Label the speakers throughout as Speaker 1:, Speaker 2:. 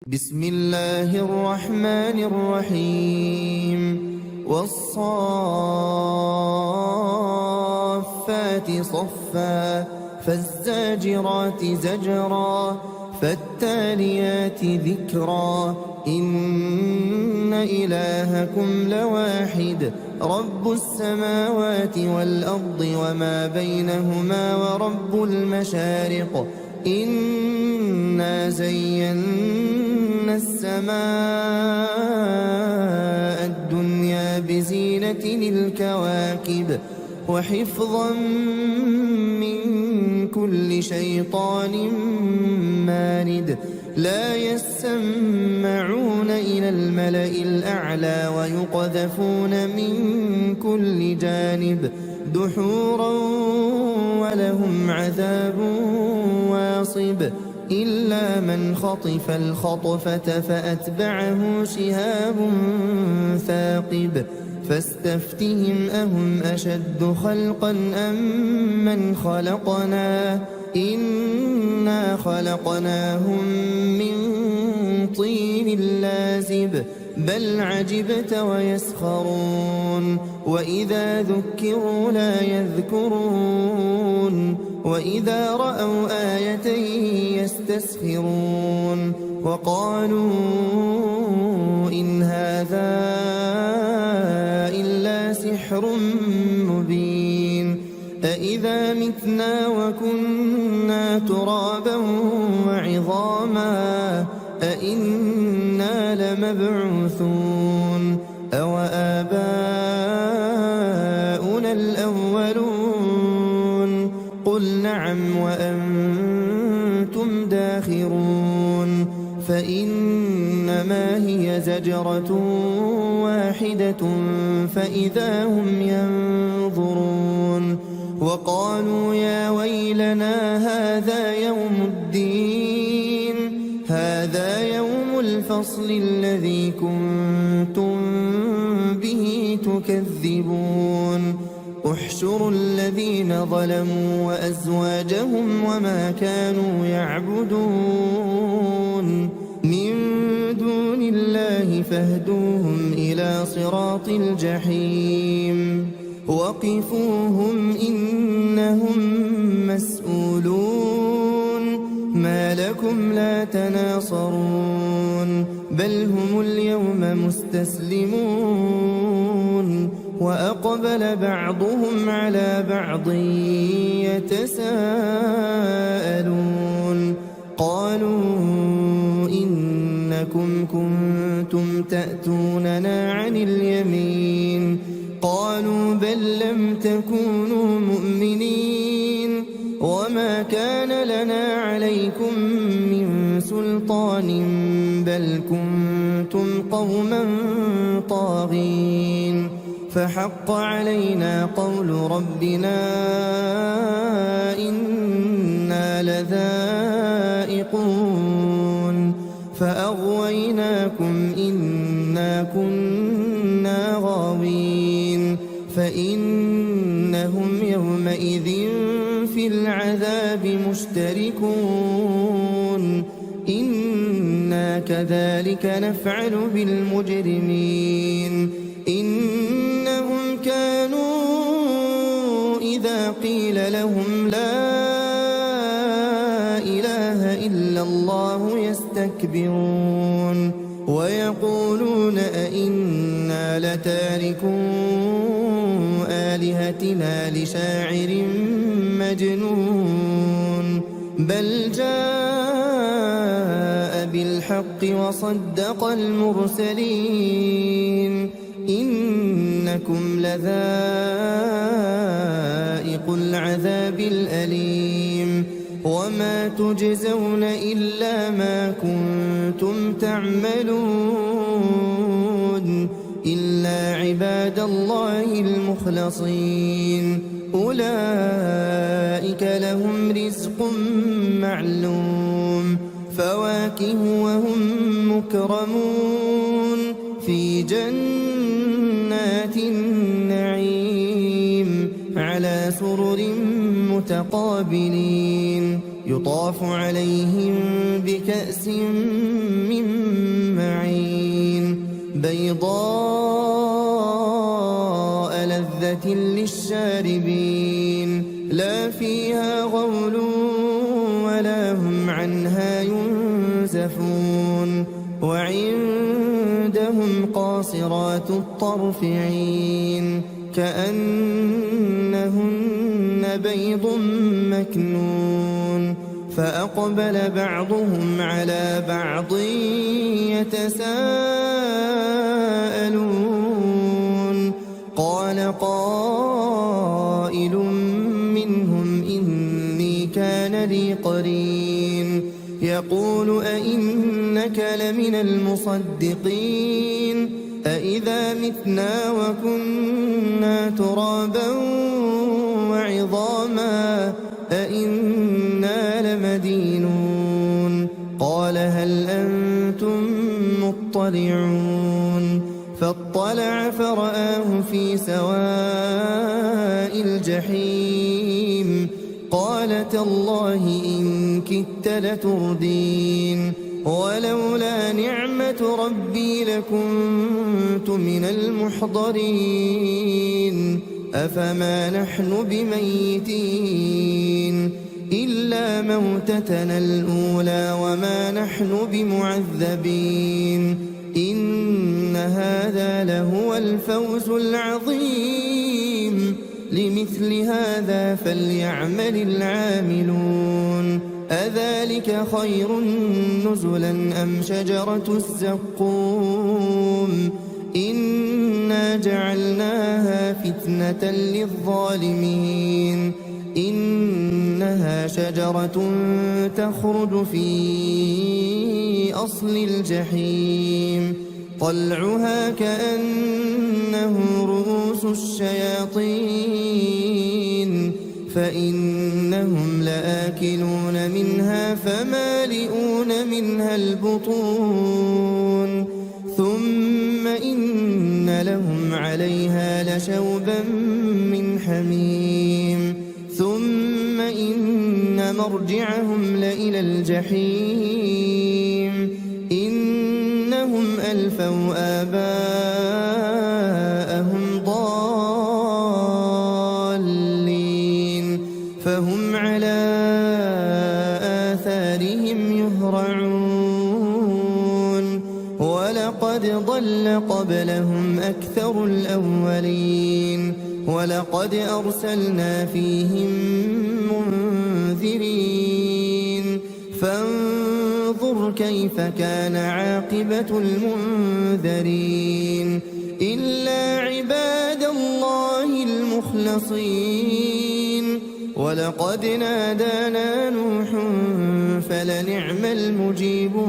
Speaker 1: بسم الله الرحمن الرحيم والصافات صفا فالزاجرات زجرا فالتاليات ذكرا إن إلهكم لواحد رب السماوات والأرض وما بينهما ورب المشارق إنا زينا السماء الدنيا بزينة الكواكب وحفظا من كل شيطان مارد لا يسمعون إلى الملأ الأعلى ويقذفون من كل جانب دحورا ولهم عذاب واصب إلا من خطف الخطفة فأتبعه شهاب ثاقب فاستفتهم أهم أشد خلقا أم من خلقنا إنا خلقناهم من طين لازب بل عجبت ويسخرون وإذا ذكروا لا يذكرون وإذا رأوا آية يستسخرون وقالوا إن هذا إلا سحر مبين أإذا متنا وكنا ترابا وعظاما أإنا لمبعوثون أو آباؤنا الأولون قل نعم وأنتم داخرون فإنما هي زجرة واحدة فإذا هم ينظرون وقالوا يا ويلنا هذا يوم الدين هذا يوم الفصل الذي كنتم به تكذبون احشروا الذين ظلموا وأزواجهم وما كانوا يعبدون من دون الله فاهدوهم إلى صراط الجحيم وقفوهم إنهم مسؤولون ما لكم لا تناصرون بل هم اليوم مستسلمون وأقبل بعضهم على بعض يتساءلون قالوا إنكم كنتم تأتوننا عن اليمين قالوا بل لم تكونوا مؤمنين وما كان لنا عليكم من سلطان بل كنتم قوما طاغين فحق علينا قول ربنا إنا لذائقون فأغويناكم إنا كنا غاوين فإنهم يومئذ في العذاب مشتركون إنا كذلك نفعل بالمجرمين إنهم كانوا إذا قيل لهم لا إله إلا الله يستكبرون ويقولون أئنا لتاركو آلهتنا لشاعر مجنون بل جاء بالحق وصدق المرسلين إنكم لذائق العذاب الأليم وما تجزون إلا ما كنتم تعملون إلا عباد الله المخلصين أولئك لهم رزق معلوم فواكه وهم مكرمون في جنات النعيم على سرر متقابلين يطاف عليهم بكأس من معين بيضاء لذة للشاربين لا فيها غول ولا هم عنها ينزفون وعندهم قاصرات الطرف عين كأنهن بيض مكنون فأقبل بعضهم على بعض يتساءلون قال قائل منهم إني كان لي قرين يقول أئنك لمن المصدقين أئذا متنا وكنا ترابا وعظاما أئنا لمدينون قال هل أنتم مطلعون فاطلع فرآه في سواء الجحيم قال تالله إن كدت لتردين ولولا نعمة ربي لكنت من المحضرين أفما نحن بميتين إلا موتتنا الأولى وما نحن بمعذبين إن هذا لهو الفوز العظيم لمثل هذا فليعمل العاملون أذلك خير نزلا أم شجرة الزقوم إنا جعلناها فتنة للظالمين إنها شجرة تخرج في أصل الجحيم طلعها كأنه رؤوس الشياطين فإنهم لآكلون منها فمالئون منها البطون ثم إن لهم عليها لشوبا من حميم ثم إن مرجعهم لإلى الجحيم إنهم ألفوا آباءهم ضالين فهم على آثارهم يهرعون ولقد ضل قبلهم أكثر الأولين ولقد أرسلنا فيهم منذرين فانظر كيف كان عاقبة المنذرين إلا عباد الله المخلصين ولقد نادانا نوح فلنعم المجيبون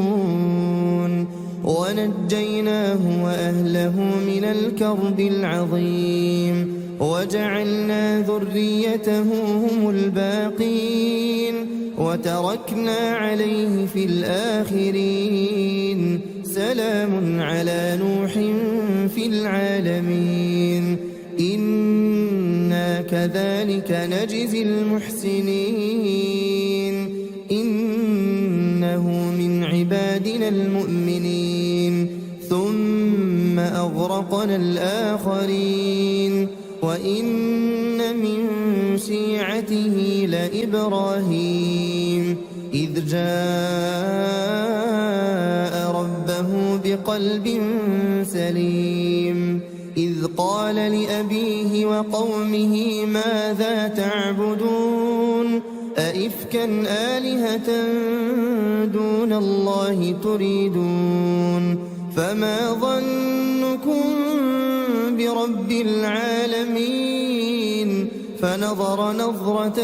Speaker 1: ونجيناه وأهله من الكرب العظيم وجعلنا ذريته هم الباقين وتركنا عليه في الآخرين سلام على نوح في العالمين إنا كذلك نجزي المحسنين إنه من عبادنا المؤمنين ثم أغرقنا الآخرين وإن من شيعته لإبراهيم إذ جاء ربه بقلب سليم إذ قال لأبيه وقومه ماذا تعبدون أئفكا آلهة دون الله تريدون فما ظنكم برب العالمين فنظر نظرة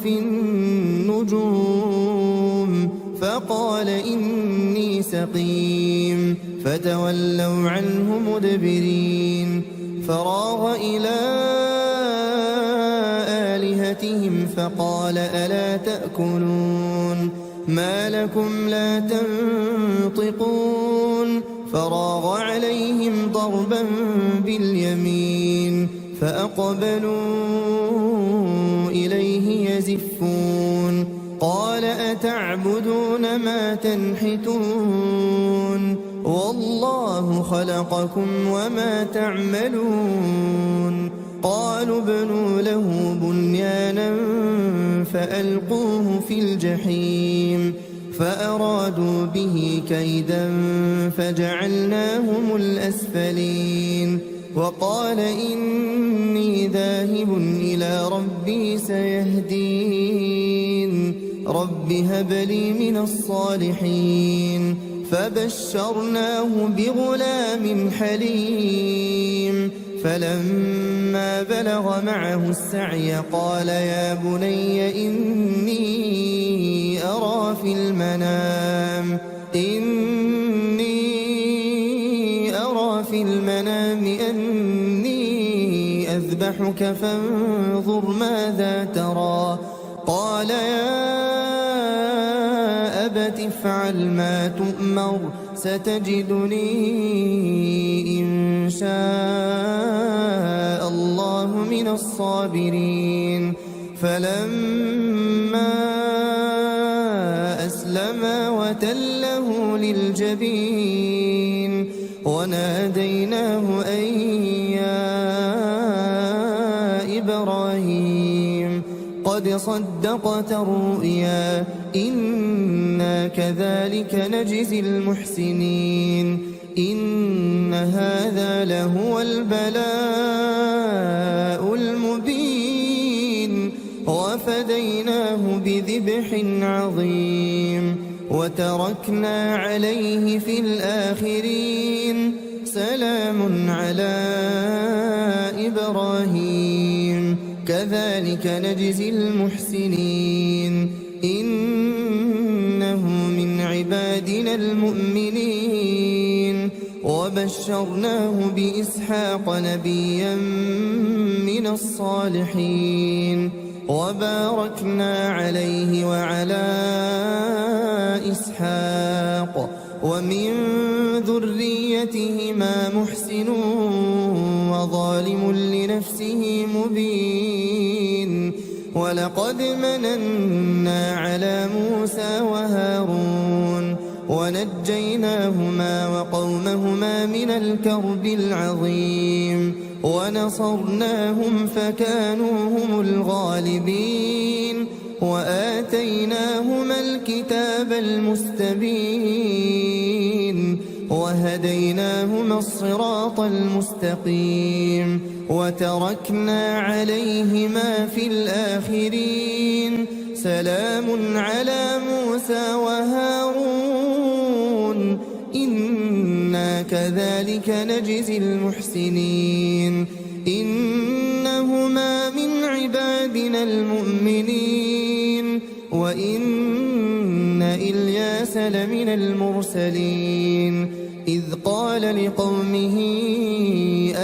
Speaker 1: في النجوم فقال إني سقيم فتولوا عنه مدبرين فراغ إلى آلهتهم فقال ألا تأكلون ما لكم لا تنطقون فراغ عليهم ضربا باليمين فأقبلوا إليه يزفون قال تعبدون ما تنحتون والله خلقكم وما تعملون قالوا ابنوا له بنيانا فألقوه في الجحيم فأرادوا به كيدا فجعلناهم الأسفلين وقال إني ذاهب إلى ربي سيهدين رب هب لي من الصالحين فبشرناه بغلام حليم فلما بلغ معه السعي قال يا بني إني أرى في المنام أني أذبحك فانظر ماذا ترى قال يا أبت افعل ما تؤمر ستجدني إن شاء الله من الصابرين فلما أسلما وتله للجبين وناديناه أن يا إبراهيم قد صدقت الرؤيا إنا كذلك نجزي المحسنين إن هذا لهو البلاء المبين وفديناه بذبح عظيم وتركنا عليه في الآخرين سلام على إبراهيم كذلك نجزي المحسنين إنه من عبادنا المؤمنين وبشرناه بإسحاق نبيا من الصالحين وباركنا عليه وعلى إسحاق ومن ذريتهما محسن وظالم لنفسه مبين ولقد مننا على موسى وهارون ونجيناهما وقومهما من الكرب العظيم ونصرناهم فكانوا هم الغالبين وآتيناهما الكتاب المستبين وهديناهما الصراط المستقيم وتركنا عليهما في الآخرين سلام على موسى وهارون إنا كذلك نجزي المحسنين إنهما من عبادنا المؤمنين وإن إلياس لمن المرسلين إذ قال لقومه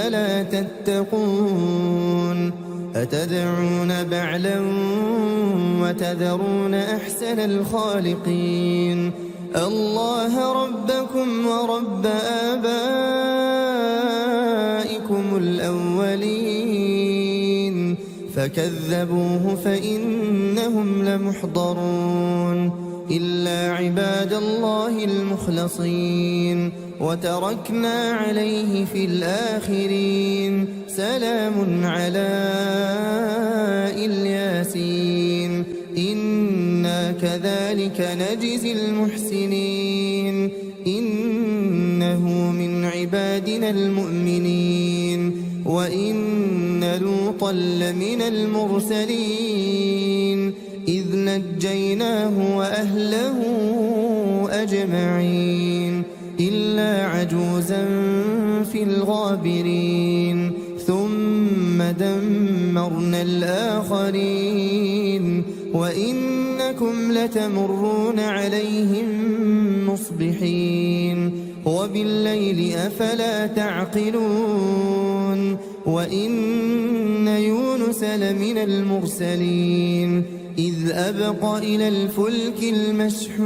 Speaker 1: ألا تتقون أتدعون بعلا وتذرون أحسن الخالقين الله ربكم ورب آبائكم الأولين فكذبوه فإنهم لمحضرون إلا عباد الله المخلصين وتركنا عليه في الآخرين سلام على الياسين إنا كذلك نجزي المحسنين إنه من عبادنا المؤمنين وإن لوطا لمن المرسلين إذ نجيناه وأهله أجمعين إلا عجوزا في الغابرين ثم دمرنا الآخرين وإنكم لتمرون عليهم مصبحين وبالليل أفلا تعقلون وإن يونس لمن المرسلين إذ أبق إلى الفلك المشحون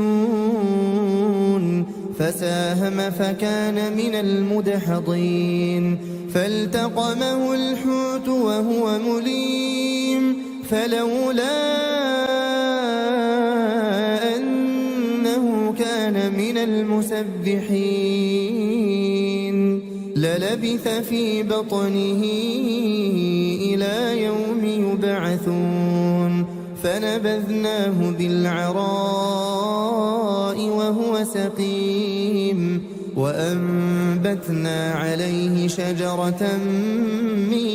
Speaker 1: فساهم فكان من المدحضين فالتقمه الحوت وهو مليم فلولا كان من المسبحين للبث في بطنه إلى يوم يبعثون فنبذناه بالعراء وهو سقيم وأنبتنا عليه شجرة من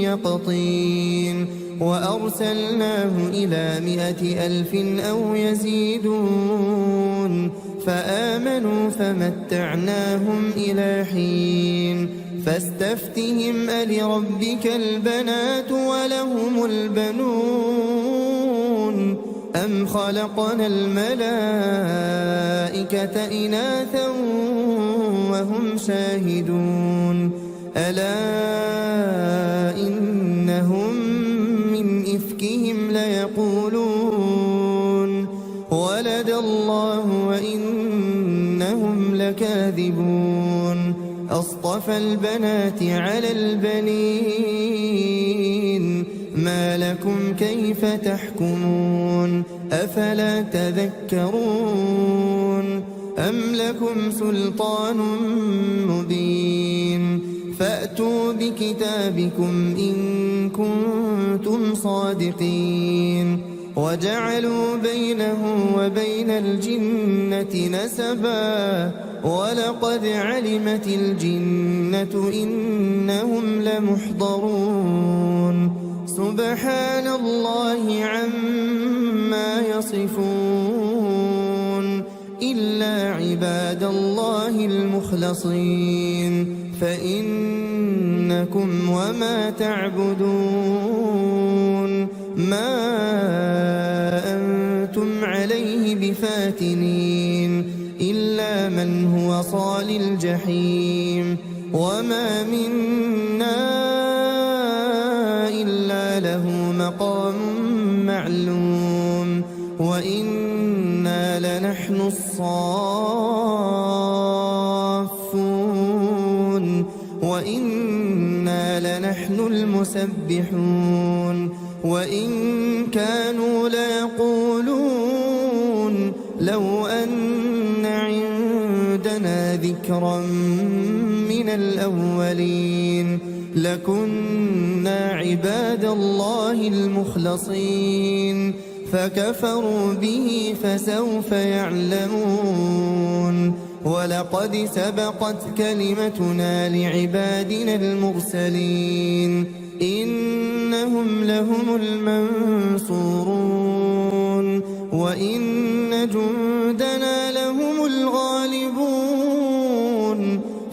Speaker 1: يقطين وأرسلناه إلى 100,000 أو يزيدون فآمنوا فمتعناهم إلى حين فاستفتهم ألربك البنات ولهم البنون أم خلقنا الملائكة إناثا وهم شاهدون ألا إنهم من إفكهم ليقولون ولد الله وإنهم لكاذبون أصطفى البنات على البنين ما لكم كيف تحكمون أفلا تذكرون أم لكم سلطان مبين فأتوا بكتابكم إن كنتم صادقين وجعلوا بينه وبين الجنة نسبا ولقد علمت الجنة إنهم لمحضرون سبحان الله عما يصفون إلا عباد الله المخلصين فإنكم وما تعبدون ما أنتم عليه بفاتنين إلا من هو صال الجحيم وما منا إلا له مقام معلوم وإنا لنحن الصافون وإنا لنحن المسبحون وإن كانوا ليقولون لو أن عندنا ذكرا من الأولين لكنا عباد الله المخلصين فكفروا به فسوف يعلمون ولقد سبقت كلمتنا لعبادنا المرسلين إنهم لهم المنصورون وإن جندنا لهم الغالبون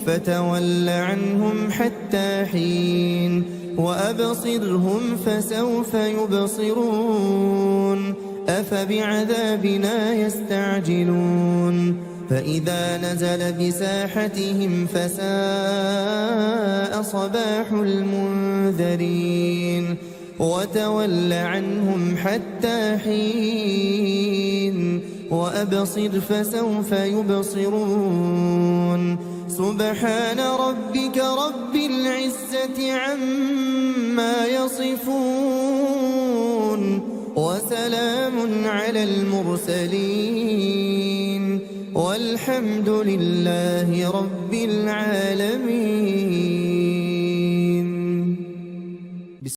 Speaker 1: فتول عنهم حتى حين وأبصرهم فسوف يبصرون أفبعذابنا يستعجلون فإذا نزل بساحتهم فساء صباح المنذرين وتول عنهم حتى حين وأبصر فسوف يبصرون سبحان ربك رب العزة عما يصفون وسلام على المرسلين والحمد لله رب العالمين.